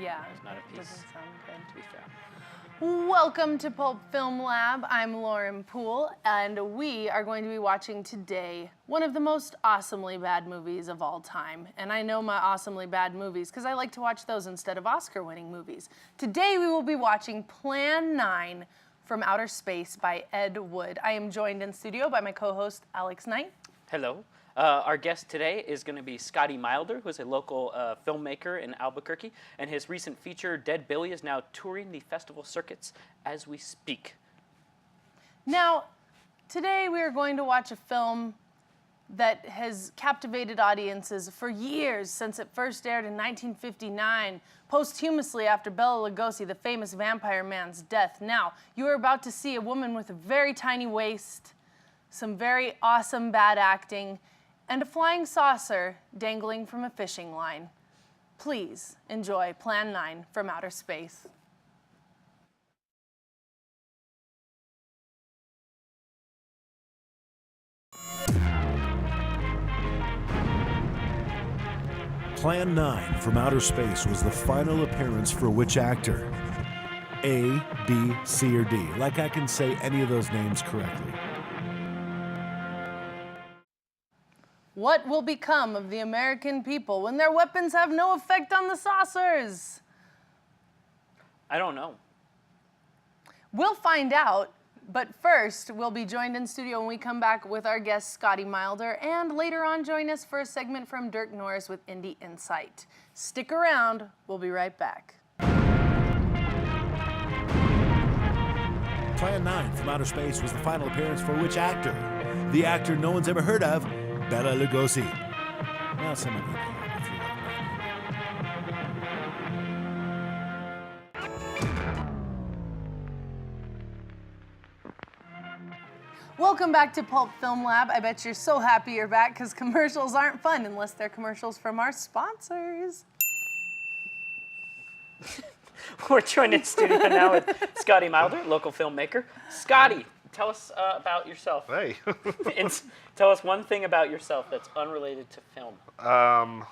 Yeah, it's not a piece. Doesn't sound good. To be fair. Welcome to Pulp Film Lab. I'm Lauren Poole, and we are going to be watching today one of the most awesomely bad movies of all time. And I know my awesomely bad movies because I like to watch those instead of Oscar-winning movies. Today we will be watching Plan 9 from Outer Space by Ed Wood. I am joined in studio by my co-host Alex Knight. Hello. Our guest today is going to be Scotty Milder, who is a local filmmaker in Albuquerque, and his recent feature, Dead Billy, is now touring the festival circuits as we speak. Now, today we are going to watch a film that has captivated audiences for years, since it first aired in 1959, posthumously after Bela Lugosi, the famous vampire man's death. Now, you are about to see a woman with a very tiny waist, some very awesome bad acting, and a flying saucer dangling from a fishing line. Please enjoy Plan 9 from Outer Space. Plan 9 from Outer Space was the final appearance for which actor? A, B, C, or D? Like I can say any of those names correctly. What will become of the American people when their weapons have no effect on the saucers? I don't know. We'll find out, but first, we'll be joined in studio when we come back with our guest, Scotty Milder, and later on join us for a segment from Dirk Norris with Indie Insight. Stick around, we'll be right back. Plan 9 from Outer Space was the final appearance for which actor? The actor no one's ever heard of, Bela Lugosi. Well, some of you know if you like. Welcome back to Pulp Film Lab. I bet you're so happy you're back because commercials aren't fun unless they're commercials from our sponsors. We're joined in studio now with Scotty Milder, local filmmaker. Scotty, tell us about yourself. Hey. Tell us one thing about yourself that's unrelated to film. I'm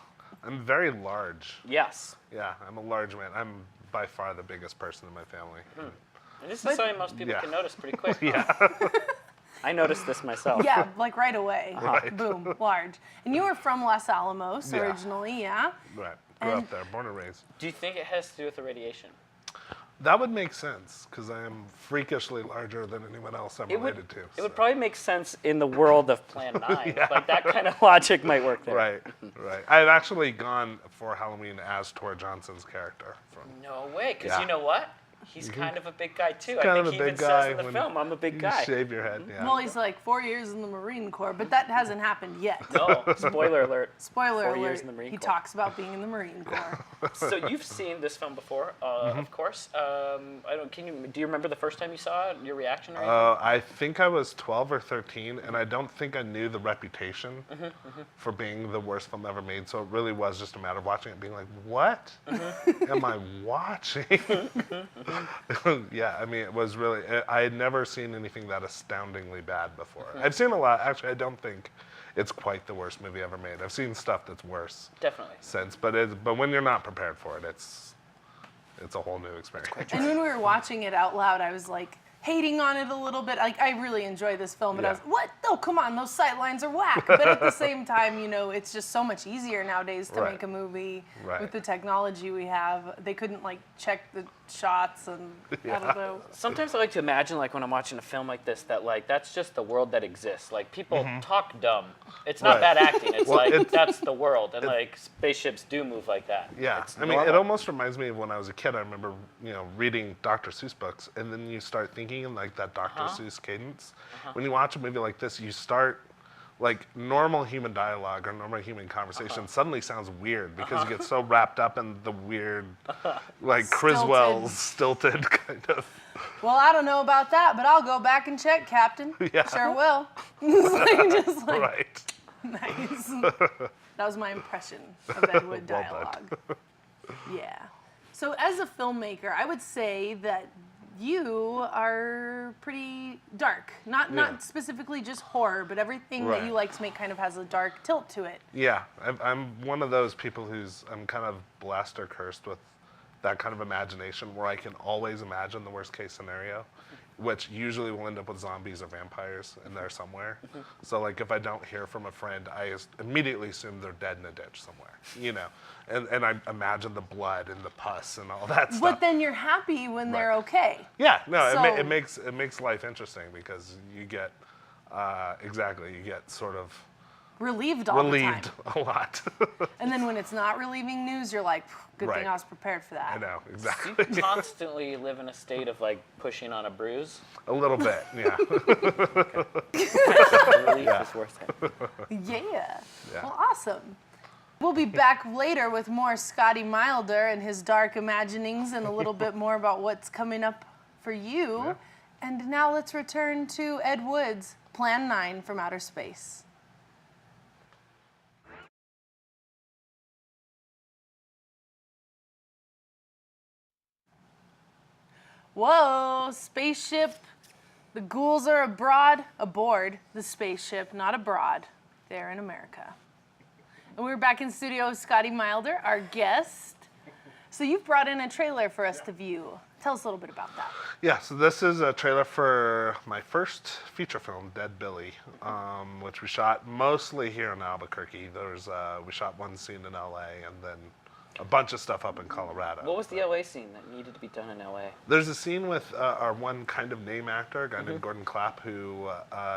very large. Yes. Yeah, I'm a large man. I'm by far the biggest person in my family. And this is something most people can notice pretty quick. Yeah. I noticed this myself. Yeah, like right away. Right. Boom, large. And you were from Los Alamos originally, yeah? Right. Grew up there, born and raised. Do you think it has to do with the radiation? That would make sense, because I am freakishly larger than anyone else I'm related to. It would probably make sense in the world of Plan 9. Like that kind of logic might work there. Right, right. I've actually gone for Halloween as Tor Johnson's character. No way, because you know what? He's kind of a big guy too. Kind I of think a he even big guy says in the film, I'm a big guy. You shave your head, yeah. Well, he's like 4 years in the Marine Corps, but that hasn't happened yet. No, spoiler alert. Spoiler 4 alert, years in the Marine he Corps. talks about being in the Marine Corps. So you've seen this film before, of course. Do you remember the first time you saw it, your reaction or anything? I think I was 12 or 13, and I don't think I knew the reputation for being the worst film ever made, so it really was just a matter of watching it being like, what am I watching? Yeah, I mean, it was really, I had never seen anything that astoundingly bad before. I've seen a lot, actually, I don't think it's quite the worst movie ever made. I've seen stuff that's worse. Definitely. Since, but when you're not prepared for it, it's a whole new experience. And when we were watching it out loud, I was like, hating on it a little bit. Like, I really enjoy this film, but I Yeah. was, what? No, come on, those sight lines are whack. But at the same time, you know, it's just so much easier nowadays to Right. make a movie Right. with the technology we have. They couldn't, like, check the shots and I don't know. Sometimes I like to imagine, like, when I'm watching a film like this, that, like, that's just the world that exists. Like, people talk dumb. It's not Right. bad acting. It's Well, like, it's- that's the world. And, like, spaceships do move like that. Yeah, It's I mean, it normal. almost reminds me of when I was a kid. I remember, you know, reading Dr. Seuss books, and then you start thinking in like that Dr. Seuss cadence. When you watch a movie like this, you start like normal human dialogue or normal human conversation suddenly sounds weird because you get so wrapped up in the weird, like Criswell's stilted kind of. Well, I don't know about that, but I'll go back and check, Captain. Yeah. Sure will. Just like, Right. nice. That was my impression of Ed Wood Well done. dialogue. Yeah. So as a filmmaker, I would say that you are pretty dark. Not specifically just horror, but everything that you Right. like to make kind of has a dark tilt to it. Yeah, I'm one of those people I'm kind of blessed or cursed with that kind of imagination where I can always imagine the worst case scenario, which usually will end up with zombies or vampires in there somewhere. So like if I don't hear from a friend, I immediately assume they're dead in a ditch somewhere, you know, and I imagine the blood and the pus and all that stuff. But then you're happy when they're Right. okay. Yeah, no, So- it makes life interesting because you get you get sort of Relieved all relieved the time. a lot. And then when it's not relieving news, you're like, good Right. thing I was prepared for that. I know, You exactly. constantly live in a state of, like, pushing on a bruise. A little bit, yeah. Relief is worth it. Yeah. Yeah. Well, awesome. We'll be back later with more Scotty Milder and his dark imaginings and a little bit more about what's coming up for you. Yeah. And now let's return to Ed Wood's Plan 9 from Outer Space. Whoa, spaceship. The ghouls are aboard the spaceship, not abroad. They're in America. And we're back in studio with Scotty Milder, our guest. So you've brought in a trailer for us to view. Tell us a little bit about that. Yeah, so this is a trailer for my first feature film, Dead Billy, which we shot mostly here in Albuquerque. We shot one scene in LA and then a bunch of stuff up in Colorado. What was the LA scene that needed to be done in LA? There's a scene with our one kind of name actor, a guy named Gordon Clapp, who,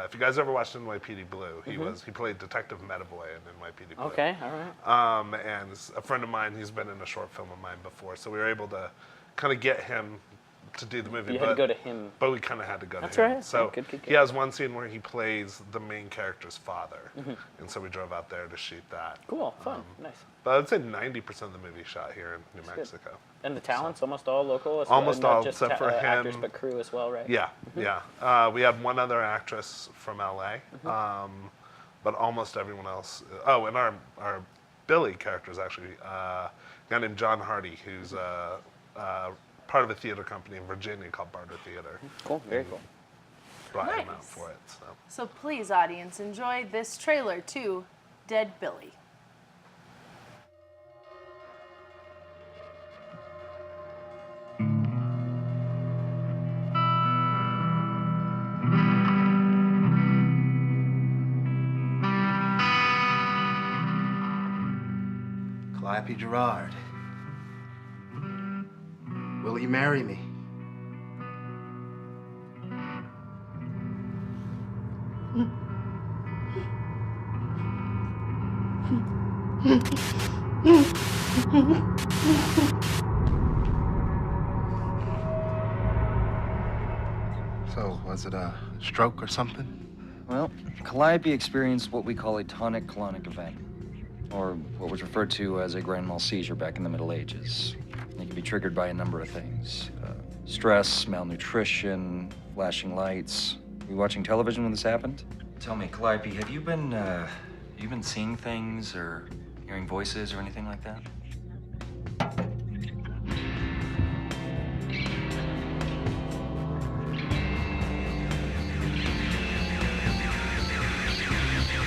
if you guys ever watched NYPD Blue, he played Detective Metaboy in NYPD Blue. Okay, all right. And a friend of mine, he's been in a short film of mine before, so we were able to kind of get him to do the movie. You had to go to him. But we kind of had to go That's to him. right. So Good. he has one scene where he plays the main character's father, and so we drove out there to shoot that. Cool, fun, nice. But I'd say 90% of the movie shot here in New good. Mexico. And the talent's almost all local? As Almost well, all, not just except for actors, him. but crew as well, right? Yeah, yeah. We had one other actress from LA, but almost everyone else. Oh, and our Billy character is actually a guy named John Hardy, who's part of a theater company in Virginia called Barter Theater. Cool, very cool. Brought him out Nice. for it. So. So please, audience, enjoy this trailer to Dead Billy. Calliope Gerard. Will you marry me? So, was it a stroke or something? Well, Calliope experienced what we call a tonic-clonic event, or what was referred to as a grand mal seizure back in the Middle Ages. It can be triggered by a number of things. Stress, malnutrition, flashing lights. Were you watching television when this happened? Tell me, Calliope, have you been seeing things or hearing voices or anything like that?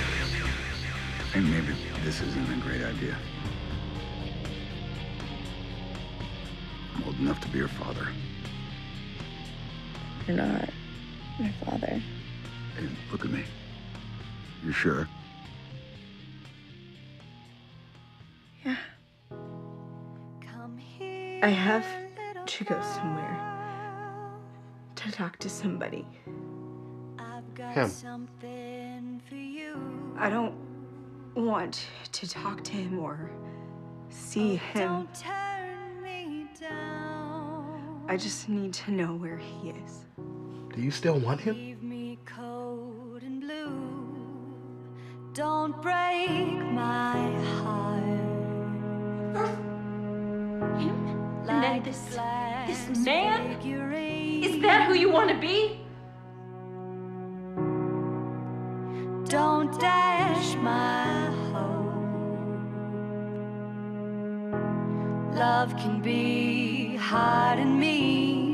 I think maybe this isn't a great idea. I'm old enough to be your father. You're not my father. Hey, look at me. You sure? Yeah. I have to go somewhere to talk to somebody. Him. I don't want to talk to him or see him. I just need to know where he is. Do you still want him? Don't break my heart. Him? And then this man? Is that who you want to be? Don't dash my hope. Love can be hard in me.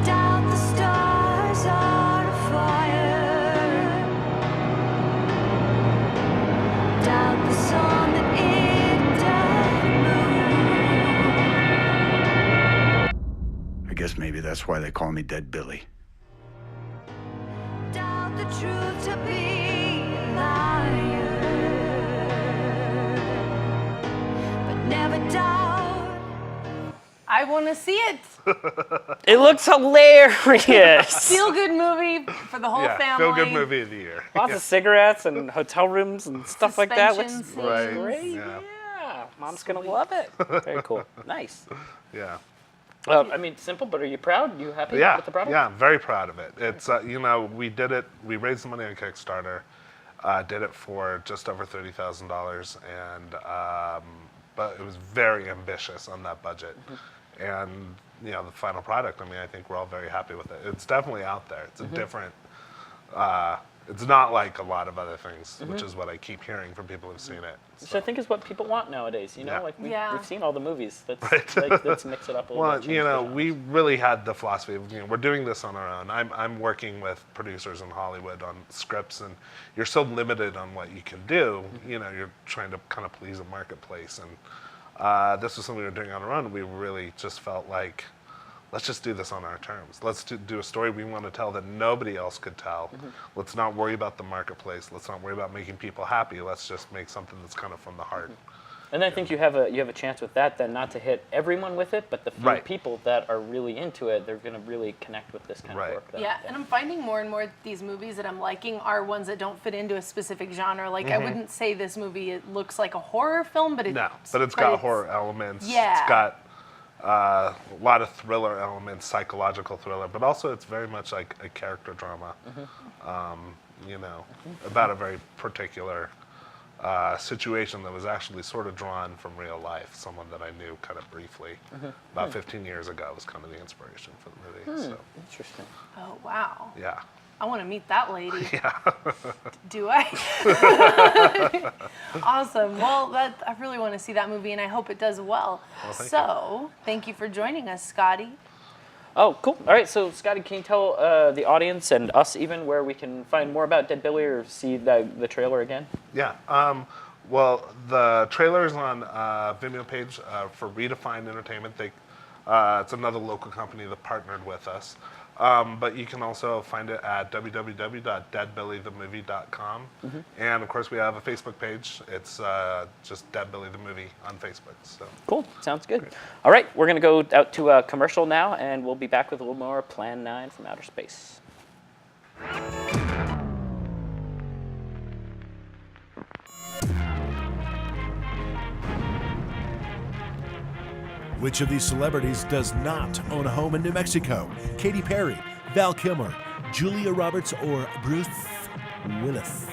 Doubt the stars are afire. Doubt the sun that it doth move. I guess maybe that's why they call me Dead Billy. Doubt the truth to be a liar, but never doubt. I want to see it. It looks hilarious. Feel good movie for the whole Yeah, family. feel good movie of the year. Lots of cigarettes and hotel rooms and stuff like that. Looks Suspension scenes. Right. great. Yeah. Yeah, mom's gonna love it. Very cool. Nice. Yeah. I mean, simple, but are you proud? You happy Yeah, with the product? yeah, I'm very proud of it. It's we did it. We raised the money on Kickstarter, did it for just over $30,000, and but it was very ambitious on that budget. And the final product. I mean, I think we're all very happy with it. It's definitely out there. It's a different. It's not like a lot of other things, which is what I keep hearing from people who've seen it. Which I think is what people want nowadays. Yeah. Like Yeah. we've seen all the movies. Let's Right. let's mix it up a little Well, bit. change the genres. we really had the philosophy of, we're doing this on our own. I'm working with producers in Hollywood on scripts, and you're so limited on what you can do. You're trying to kind of please a marketplace, and this was something we were doing on our own. We really just felt like, let's just do this on our terms. Let's do a story we want to tell that nobody else could tell. Let's not worry about the marketplace. Let's not worry about making people happy. Let's just make something that's kind of from the heart. And I think you have a chance with that, then, not to hit everyone with it, but the few Right. people that are really into it, they're going to really connect with this kind Right. of work. Yeah, and I'm finding more and more these movies that I'm liking are ones that don't fit into a specific genre. Like, I wouldn't say this movie, it looks like a horror film, but No, but it's got horror elements. Yeah. It's got a lot of thriller elements, psychological thriller, but also it's very much like a character drama, about a very particular situation that was actually sort of drawn from real life. Someone that I knew kind of briefly about 15 years ago was kind of the inspiration for the movie. So, Interesting. Oh, wow. yeah. I want to meet that lady. Yeah. Do I? Awesome. Well, I really want to see that movie, and I hope it does well. Thank you for joining us, Scotty. Oh, cool. All right, so Scotty, can you tell the audience and us even where we can find more about Dead Billy or see the trailer again? Yeah. Well, the trailer is on Vimeo page for Redefined Entertainment. It's another local company that partnered with us. But you can also find it at www.deadbillythemovie.com. And of course, we have a Facebook page. It's just Dead Billy the Movie on Facebook. So Cool. Sounds good. All right, we're going to go out to a commercial now, and we'll be back with a little more Plan 9 from Outer Space. Which of these celebrities does not own a home in New Mexico? Katy Perry, Val Kilmer, Julia Roberts, or Bruce Willis?